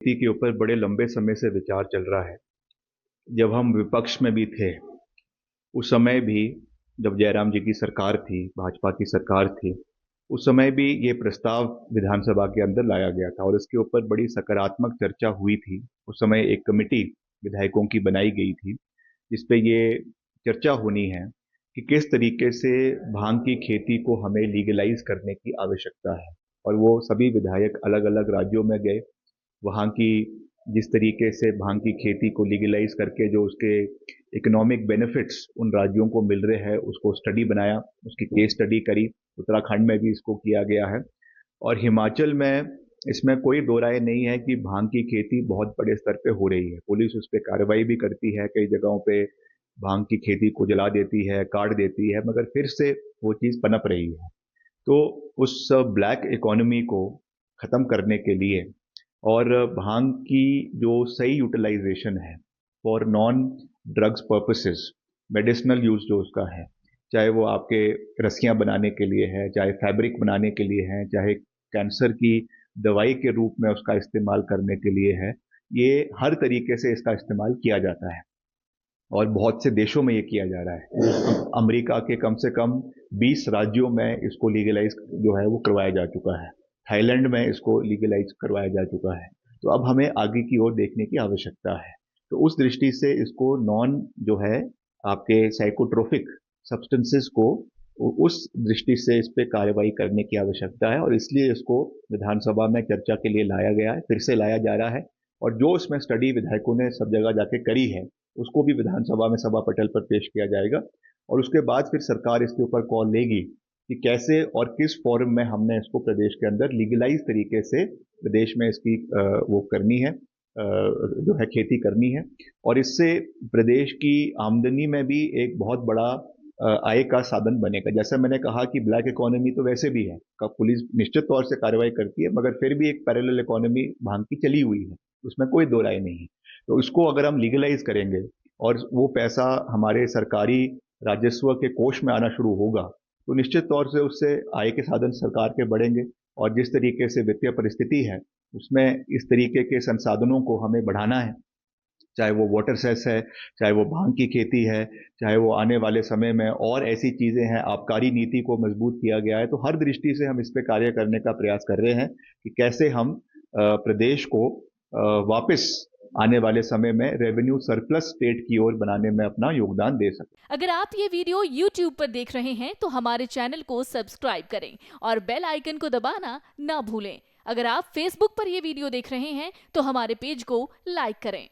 नीति के ऊपर बड़े लंबे समय से विचार चल रहा है। जब हम विपक्ष में भी थे, उस समय भी जब जयराम जी की सरकार थी, भाजपा की सरकार थी, उस समय भी ये प्रस्ताव विधानसभा के अंदर लाया गया था और इसके ऊपर बड़ी सकारात्मक चर्चा हुई थी। उस समय एक कमेटी विधायकों की बनाई गई थी, जिस पे ये चर्चा होनी है कि किस तरीके से भांग की खेती को हमें लीगलाइज करने की आवश्यकता है। और वो सभी विधायक अलग अलग राज्यों में गए, वहाँ की जिस तरीके से भांग की खेती को लीगलाइज करके जो उसके इकोनॉमिक बेनिफिट्स उन राज्यों को मिल रहे हैं, उसको स्टडी बनाया, उसकी केस स्टडी करी। उत्तराखंड में भी इसको किया गया है और हिमाचल में इसमें कोई दो राय नहीं है कि भांग की खेती बहुत बड़े स्तर पे हो रही है। पुलिस उस पर कार्रवाई भी करती है, कई जगहों पे भांग की खेती को जला देती है, काट देती है, मगर फिर से वो चीज़ पनप रही है। तो उस ब्लैक इकोनॉमी को ख़त्म करने के लिए और भांग की जो सही यूटिलाइजेशन है for non drugs purposes, medicinal use जो उसका है, चाहे वो आपके रस्सियां बनाने के लिए है, चाहे फैब्रिक बनाने के लिए है, चाहे कैंसर की दवाई के रूप में उसका इस्तेमाल करने के लिए है, ये हर तरीके से इसका इस्तेमाल किया जाता है और बहुत से देशों में ये किया जा रहा है। अमेरिका के कम से कम 20 राज्यों में इसको लीगलाइज जो है वो करवाया जा चुका है। थाईलैंड में इसको लीगलाइज करवाया जा चुका है। तो अब हमें आगे की ओर देखने की आवश्यकता है। तो उस दृष्टि से इसको नॉन जो है आपके साइकोट्रोपिक सब्सटेंसेस को उस दृष्टि से इस पे कार्रवाई करने की आवश्यकता है और इसलिए इसको विधानसभा में चर्चा के लिए लाया गया है, फिर से लाया जा रहा है। और जो उसमें स्टडी विधायकों ने सब जगह जाके करी है, उसको भी विधानसभा में सभा पटल पर पेश किया जाएगा और उसके बाद फिर सरकार इसके ऊपर कॉल लेगी कि कैसे और किस फॉर्म में हमने इसको प्रदेश के अंदर लीगलाइज तरीके से प्रदेश में इसकी वो करनी है, जो है खेती करनी है। और इससे प्रदेश की आमदनी में भी एक बहुत बड़ा आय का साधन बनेगा। जैसे मैंने कहा कि ब्लैक इकोनॉमी तो वैसे भी है, पुलिस निश्चित तौर से कार्रवाई करती है, मगर फिर भी एक पैरेलल इकोनॉमी भांग की चली हुई है, उसमें कोई दो राय नहीं है। तो इसको अगर हम लीगलाइज करेंगे और वो पैसा हमारे सरकारी राजस्व के कोष में आना शुरू होगा, तो निश्चित तौर से उससे आय के साधन सरकार के बढ़ेंगे। और जिस तरीके से वित्तीय परिस्थिति है, उसमें इस तरीके के संसाधनों को हमें बढ़ाना है, चाहे वो वाटर सेस है, चाहे वो भांग की खेती है, चाहे वो आने वाले समय में और ऐसी चीजें हैं, आबकारी नीति को मजबूत किया गया है। तो हर दृष्टि से हम इस पे कार्य करने का प्रयास कर रहे हैं कि कैसे हम प्रदेश को वापस आने वाले समय में रेवेन्यू सरप्लस स्टेट की ओर बनाने में अपना योगदान दे सकें। अगर आप ये वीडियो YouTube पर देख रहे हैं तो हमारे चैनल को सब्सक्राइब करें और बेल आइकन को दबाना ना भूलें। अगर आप Facebook पर ये वीडियो देख रहे हैं तो हमारे पेज को लाइक करें।